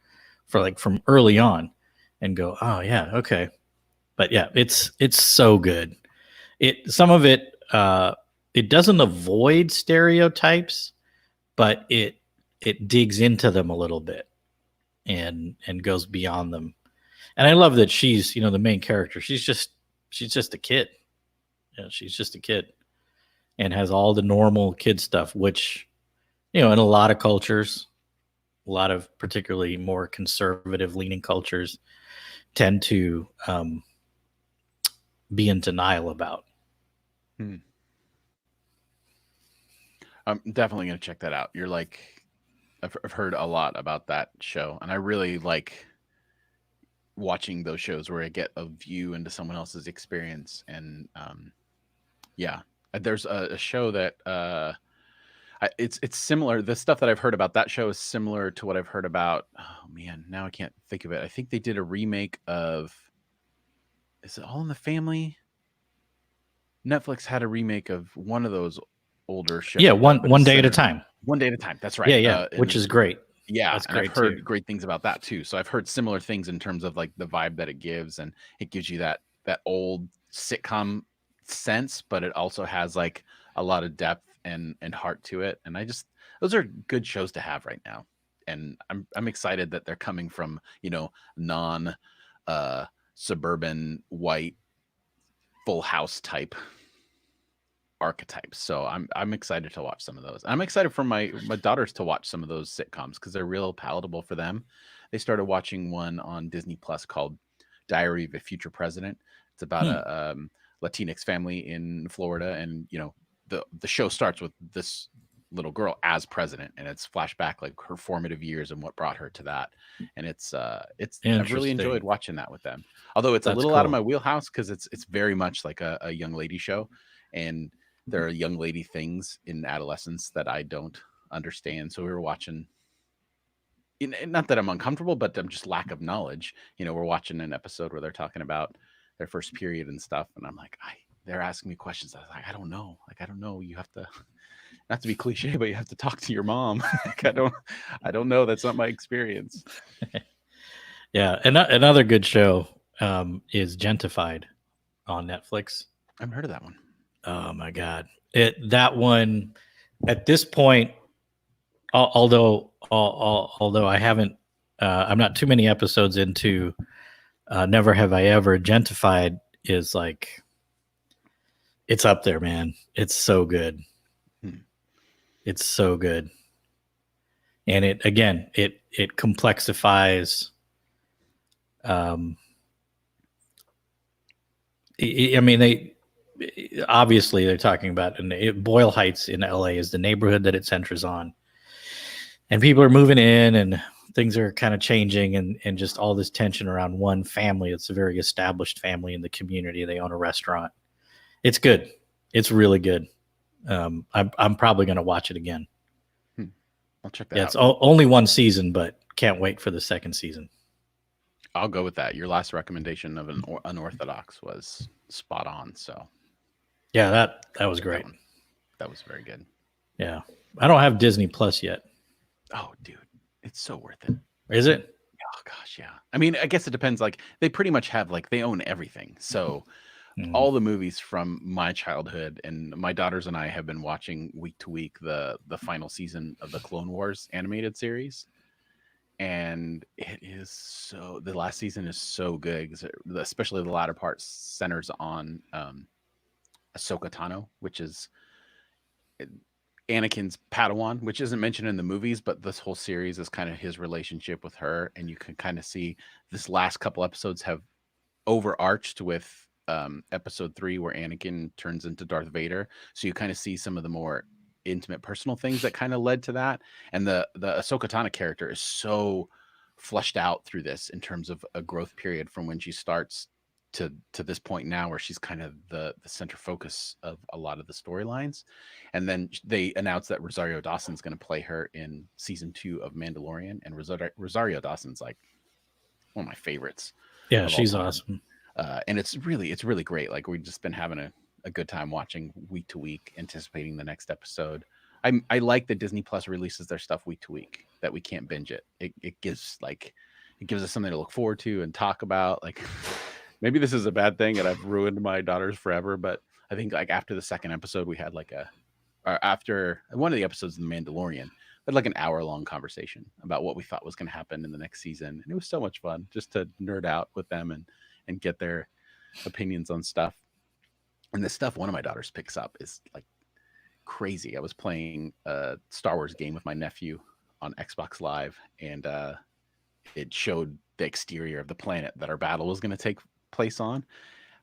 from early on, and go, oh yeah, okay. But yeah, it's so good. Some of it doesn't avoid stereotypes, but it digs into them a little bit and goes beyond them. And I love that she's, the main character. She's just a kid. Yeah, she's just a kid and has all the normal kid stuff, which, in a lot of cultures, a lot of particularly more conservative leaning cultures tend to be in denial about. I'm definitely going to check that out. You're like, I've heard a lot about that show, and I really like watching those shows where I get a view into someone else's experience. And yeah, there's a show that it's similar. The stuff that I've heard about that show is similar to what I've heard about. Oh man, now I can't think of it. I think they did a remake of. Is it All in the Family? Netflix had a remake of one of those older show. Yeah, one day at a time. One day at a time. That's right. Yeah, which is great. Yeah, that's and I've heard great things about that too. So I've heard similar things in terms of like the vibe that it gives, and it gives you that old sitcom sense, but it also has like a lot of depth and heart to it. And those are good shows to have right now. And I'm excited that they're coming from, non suburban white Full House type archetypes. So I'm excited to watch some of those. I'm excited for my daughters to watch some of those sitcoms because they're real palatable for them. They started watching one on Disney Plus called Diary of a Future President. It's about a Latinx family in Florida, and the show starts with this little girl as president, and it's flashback like her formative years and what brought her to that. And it's I've really enjoyed watching that with them. Although it's a little out of my wheelhouse because it's very much like a young lady show, and there are young lady things in adolescence that I don't understand. So we were watching, not that I'm uncomfortable, but I'm just lack of knowledge. We're watching an episode where they're talking about their first period and stuff, and I'm like, they're asking me questions. I was like, I don't know. Like, I don't know. You have to, not to be cliche, but you have to talk to your mom. Like, I don't know. That's not my experience. Yeah. Another good show is Gentified on Netflix. I've heard of that one. Oh my God. That one at this point, although I haven't, I'm not too many episodes into Never Have I Ever, Gentified is like, it's up there, man. It's so good. It's so good. And it complexifies. Obviously they're talking about, and Boyle Heights in LA is the neighborhood that it centers on, and people are moving in and things are kind of changing, and just all this tension around one family. It's a very established family in the community. They own a restaurant. It's good. It's really good. I'm probably going to watch it again. I'll check that out. It's only one season, but can't wait for the second season. I'll go with that. Your last recommendation of an unorthodox was spot on. So yeah, that was great. That was very good. Yeah. I don't have Disney Plus yet. Oh, dude, it's so worth it. Is it? Oh gosh, yeah. I mean, I guess it depends. Like, they pretty much have, like, they own everything. So all the movies from my childhood, and my daughters and I have been watching week to week the final season of the Clone Wars animated series. And it is the last season is so good, especially the latter part centers on Ahsoka Tano, which is Anakin's Padawan, which isn't mentioned in the movies, but this whole series is kind of his relationship with her. And you can kind of see this last couple episodes have overarched with episode 3, where Anakin turns into Darth Vader. So you kind of see some of the more intimate personal things that kind of led to that. And the Ahsoka Tano character is so fleshed out through this in terms of a growth period from when she starts to this point now, where she's kind of the center focus of a lot of the storylines. And then they announced that Rosario Dawson's going to play her in season 2 of Mandalorian, and Rosario Dawson's like one of my favorites. Yeah, she's awesome. And it's really great. Like, we've just been having a good time watching week to week, anticipating the next episode. I like that Disney Plus releases their stuff week to week, that we can't binge it. It gives us something to look forward to and talk about. Like, maybe this is a bad thing and I've ruined my daughters forever, but I think, like, after the second episode, we had after one of the episodes of The Mandalorian, we had like an hour-long conversation about what we thought was going to happen in the next season. And it was so much fun just to nerd out with them and get their opinions on stuff. And the stuff one of my daughters picks up is like crazy. I was playing a Star Wars game with my nephew on Xbox Live, and it showed the exterior of the planet that our battle was going to take place on.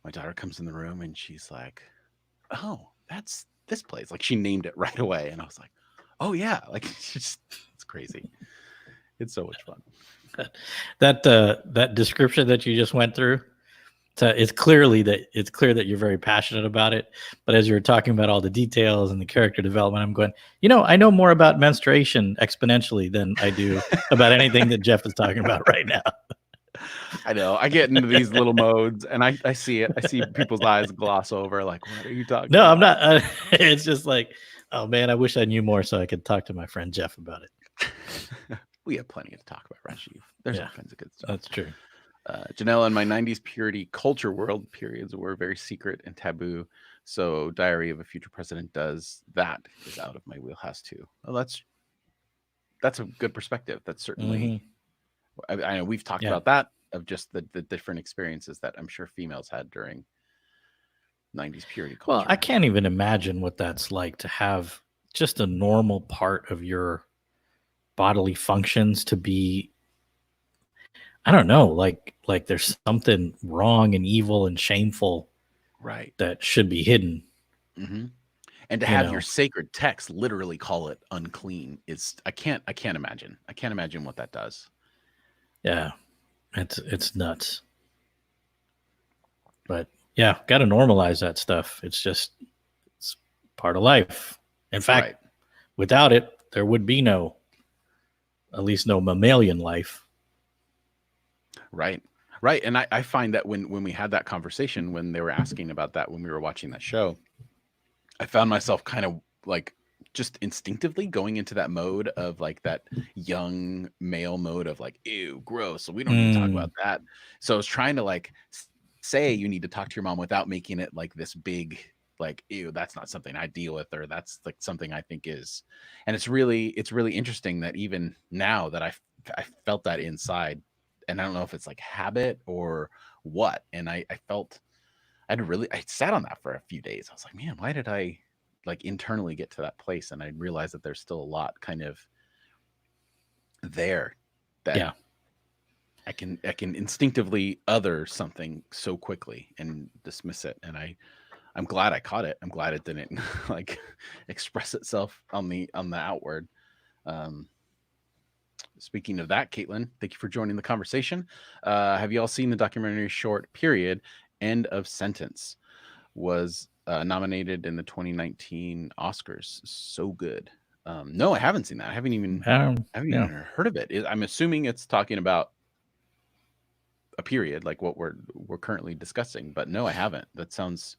My daughter comes in the room and she's like, "Oh, that's this place." Like, she named it right away. And I was like, "Oh yeah." Like, it's crazy. It's so much fun. That description that you just went through, it's clear that you're very passionate about it. But as you were talking about all the details and the character development, I'm going, I know more about menstruation exponentially than I do about anything that Jeff is talking about right now. I know. I get into these little modes and I see it. I see people's eyes gloss over, like, what are you talking about? I'm not. It's just like, Oh man, I wish I knew more so I could talk to my friend Jeff about it. We have plenty to talk about, Rajiv. There's all kinds of good stuff. That's true. Janelle, in my 90s purity culture world, periods were very secret and taboo. So Diary of a Future President does that is out of my wheelhouse too. Well, that's a good perspective. That's certainly I know we've talked about that of just the different experiences that I'm sure females had during 90s purity culture. Well, I can't even imagine what that's like to have just a normal part of your bodily functions to be, I don't know, like there's something wrong and evil and shameful, right, that should be hidden. Mm-hmm. And to have your sacred text literally call it unclean is I can't imagine. I can't imagine what that does. Yeah, it's nuts. But yeah, got to normalize that stuff. It's part of life. In fact, without it, there would be at least no mammalian life. Right. And I find that when we had that conversation, when they were asking about that, when we were watching that show, I found myself kind of like just instinctively going into that mode of like that young male mode of like, ew, gross. So we don't need to talk about that. So I was trying to like say you need to talk to your mom without making it like this big, like, ew, that's not something I deal with, or that's like something I think is. And it's really interesting that even now that I felt that inside, and I don't know if it's like habit or what. And I felt I sat on that for a few days. I was like, man, why did I like internally get to that place? And I realized that there's still a lot kind of there that I can instinctively other something so quickly and dismiss it. And I'm glad I caught it. I'm glad it didn't like express itself on the outward. Speaking of that, Caitlin, thank you for joining the conversation. Have you all seen the documentary short period End of Sentence? Was nominated in the 2019 Oscars. So good. No, I haven't seen that. I haven't even heard of it. I'm assuming it's talking about a period like what we're currently discussing, but no, I haven't. That sounds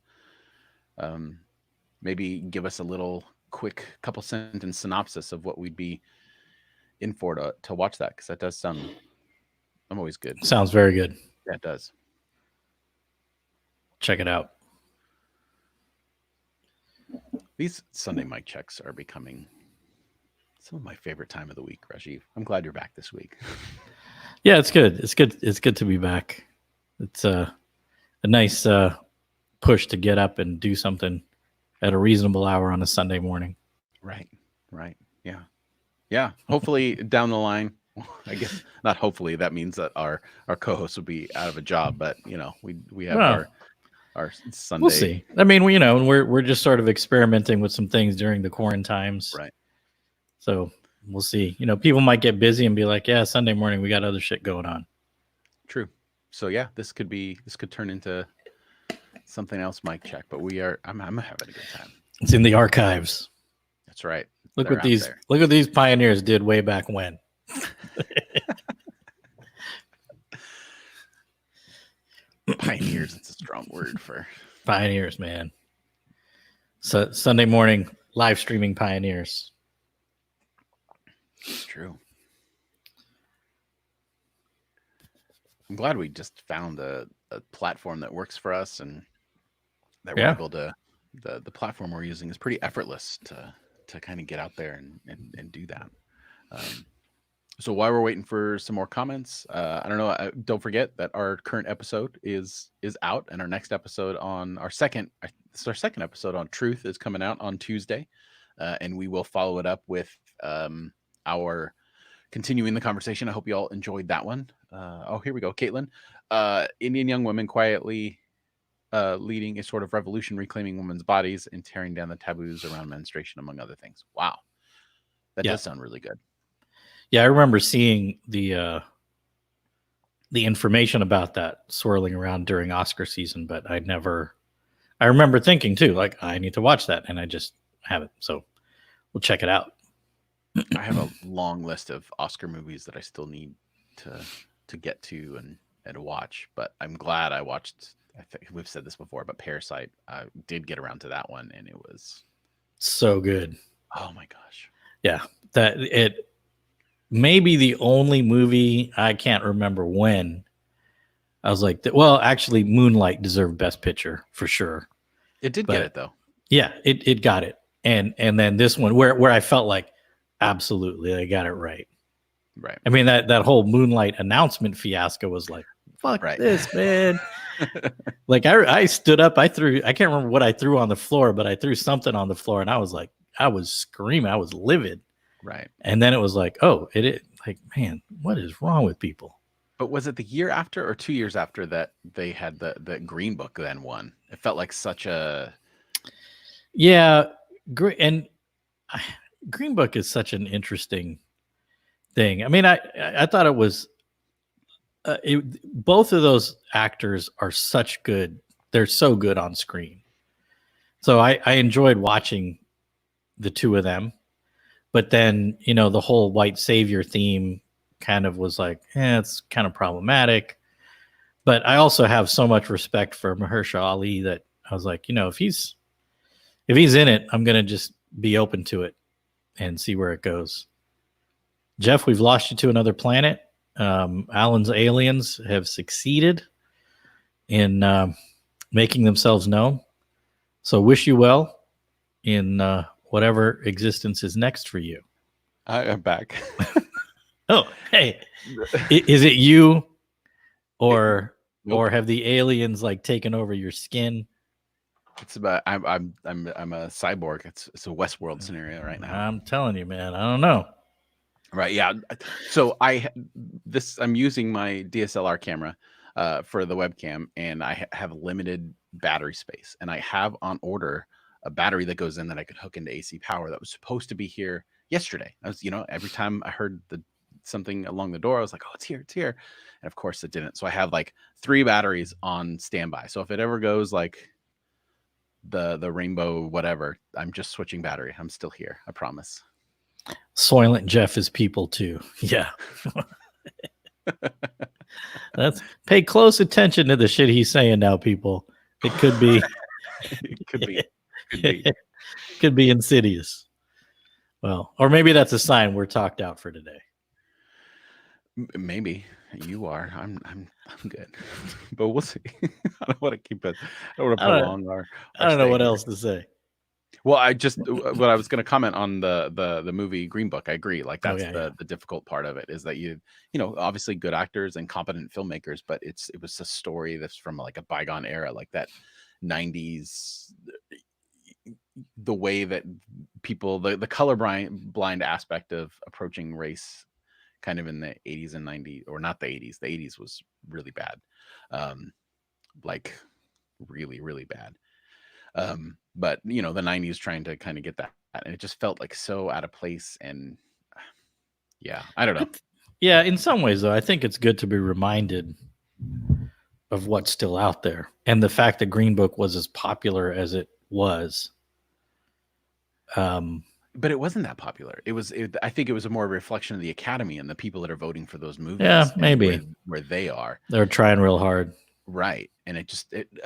maybe give us a little quick couple sentence synopsis of what we'd be in for to watch that, because that does sound I'm always good. Sounds very good. Yeah, it does. Check it out. These Sunday mic checks are becoming some of my favorite time of the week, Rajiv. I'm glad you're back this week. Yeah, it's good. It's good to be back. It's a nice push to get up and do something at a reasonable hour on a Sunday morning. Right. Yeah. Hopefully down the line, I guess not hopefully, that means that our co-host will be out of a job, but we have our Sunday. We'll see. I mean, we're just sort of experimenting with some things during the quarantines. Right. So we'll see. People might get busy and be like, yeah, Sunday morning, we got other shit going on. True. So yeah, this could turn into something else mic check, but I'm having a good time. It's in the archives. That's right. Look what these pioneers did way back when. Pioneers, it's a strong word for pioneers, man. So Sunday morning live streaming pioneers. It's true. I'm glad we just found a platform that works for us, and that we're able to. The platform we're using is pretty effortless to kind of get out there and do that. So while we're waiting for some more comments, I don't know. Don't forget that our current episode is out, and our next episode on our second episode on truth is coming out on Tuesday, and we will follow it up with our continuing the conversation. I hope you all enjoyed that one. Here we go, Caitlin. Indian young women quietly leading a sort of revolution, reclaiming women's bodies and tearing down the taboos around menstruation, among other things. Wow, that does sound really good. Yeah, I remember seeing the information about that swirling around during Oscar season, but I remember thinking too, like, I need to watch that, and I just haven't. So we'll check it out. I have a long list of Oscar movies that I still need to get to and watch, but I'm glad I watched. I think we've said this before, but Parasite. I did get around to that one, and it was So good. Oh my gosh. Yeah, that it may be the only movie, I can't remember when I was like, well, actually, Moonlight deserved Best Picture for sure. It did get it though. Yeah, it got it, and then this one where I felt like absolutely I got it right. Right. I mean that whole Moonlight announcement fiasco was like, fuck this, man. Like I stood up, I can't remember what I threw on the floor, but I threw something on the floor, and I was screaming, I was livid. Right. And then it was like, oh, it like, man, what is wrong with people? But was it the year after or 2 years after that they had the Green Book then won? It felt like such a and Green Book is such an interesting thing. I mean, I thought it was both of those actors are such good. They're so good on screen. So I enjoyed watching the two of them. But then, the whole white savior theme kind of was like, it's kind of problematic. But I also have so much respect for Mahershala Ali that I was like, if he's in it, I'm going to just be open to it and see where it goes. Jeff, we've lost you to another planet. Alan's aliens have succeeded in making themselves known. So wish you well in whatever existence is next for you. I'm back. Oh, hey, is it you, or have the aliens like taken over your skin? It's about I'm a cyborg. It's a Westworld scenario right now. I'm telling you, man. I don't know. Right. Yeah. So I'm using my DSLR camera for the webcam, and I have limited battery space, and I have on order a battery that goes in that I could hook into AC power that was supposed to be here yesterday. I was, every time I heard something along the door, I was like, oh, it's here. And of course it didn't. So I have like 3 batteries on standby. So if it ever goes like the rainbow, whatever, I'm just switching battery. I'm still here. I promise. Soylent Jeff is people too. Yeah. Pay close attention to the shit he's saying now, people. It could be could be insidious. Well, or maybe that's a sign we're talked out for today. Maybe you are. I'm good, but we'll see. I don't want to keep it. I don't want to prolong our I don't know what here. else to say. Well, I was going to comment on the movie Green Book. I agree. Like that's the difficult part of it is that obviously good actors and competent filmmakers, but it was a story that's from like a bygone era, like that 90s, the way that people, the colorblind aspect of approaching race kind of in the 80s and 90s, or not the 80s. The 80s was really bad. Like really, really bad. But the 90s trying to kind of get that, and it just felt like so out of place. And I don't know. Yeah, in some ways though, I think it's good to be reminded of what's still out there, and the fact that Green Book was as popular as it was. But it wasn't that popular. I think it was a more reflection of the Academy and the people that are voting for those movies. Yeah, maybe where they are. They're trying real hard. Right. And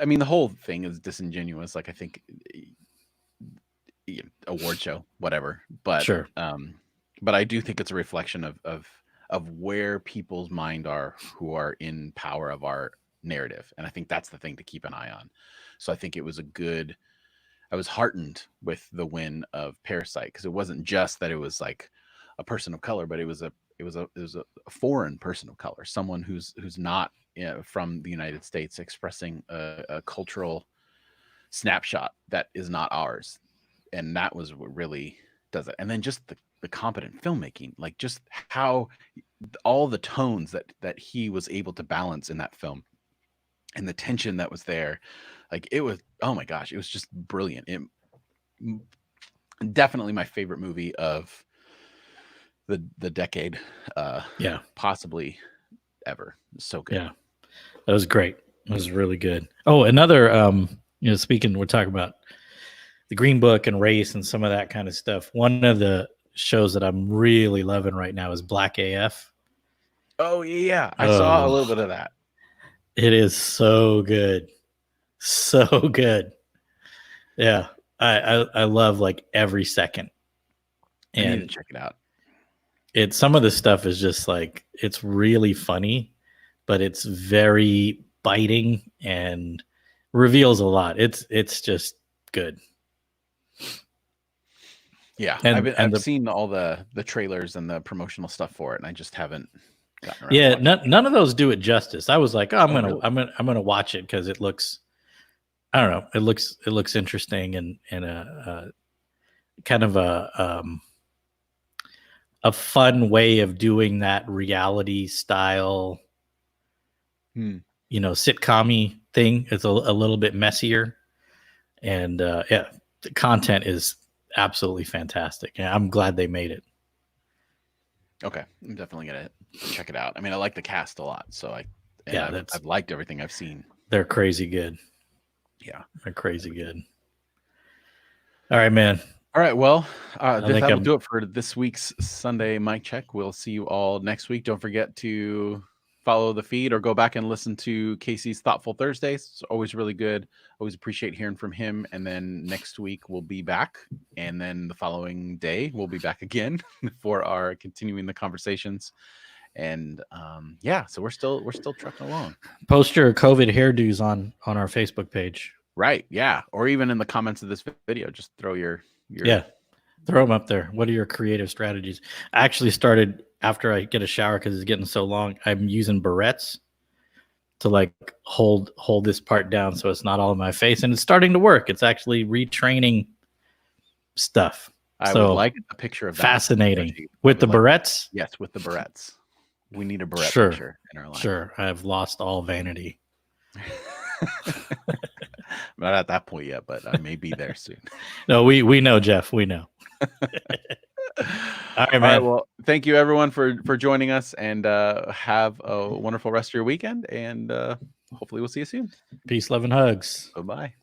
I mean, the whole thing is disingenuous. Like, I think award show, whatever, but sure. But I do think it's a reflection of where people's mind are who are in power of our narrative. And I think that's the thing to keep an eye on. So I think it was I was heartened with the win of Parasite, because it wasn't just that it was like a person of color, but it was a foreign person of color, someone who's not from the United States, expressing a cultural snapshot that is not ours. And that was what really does it. And then just the competent filmmaking, like just how all the tones that he was able to balance in that film, and the tension that was there, like it was, oh my gosh, it was just brilliant. It definitely my favorite movie of the decade, possibly ever. So good. Yeah, that was great. It was really good. Oh, another speaking, we're talking about the Green Book and race and some of that kind of stuff. One of the shows that I'm really loving right now is Black AF. Oh yeah, I saw a little bit of that. It is so good. So good. Yeah. I love like every second. I need to And check it out. some of the stuff is just like, it's really funny, but it's very biting and reveals a lot. It's just good. Yeah, And I've seen all the trailers and the promotional stuff for it, and I just haven't gotten around. yeah, to watching it. none of those do it justice. I was like, oh, Really? I'm gonna watch it because it looks, I don't know, it looks interesting and a kind of a fun way of doing that reality style, sitcom-y thing. It's a little bit messier, and yeah, the content is absolutely fantastic. And I'm glad they made it. Okay, I'm definitely gonna check it out. I mean, I like the cast a lot, so I've liked everything I've seen. They're crazy good. Yeah, they're crazy good. All right, man. All right, well, that'll do it for this week's Sunday Mic Check. We'll see you all next week. Don't forget to follow the feed or go back and listen to Casey's Thoughtful Thursdays. It's always really good. Always appreciate hearing from him. And then next week we'll be back. And then the following day we'll be back again for our continuing the conversations. And yeah, so we're still trucking along. Post your COVID hairdos on our Facebook page. Right. Yeah. Or even in the comments of this video, just throw your throw them up there. What are your creative strategies? I actually started after I get a shower because it's getting so long. I'm using barrettes to like hold this part down so it's not all in my face, and it's starting to work. It's actually retraining stuff. I would like a picture of that. Fascinating. With the barrettes? Yes, with the barrettes. We need a barrette picture in our life. Sure. I've lost all vanity. Not at that point yet, but I may be there soon. No, we know, Jeff. We know. All right, man. All right, well, thank you everyone for joining us, and have a wonderful rest of your weekend, and hopefully we'll see you soon. Peace, love, and hugs. Bye-bye.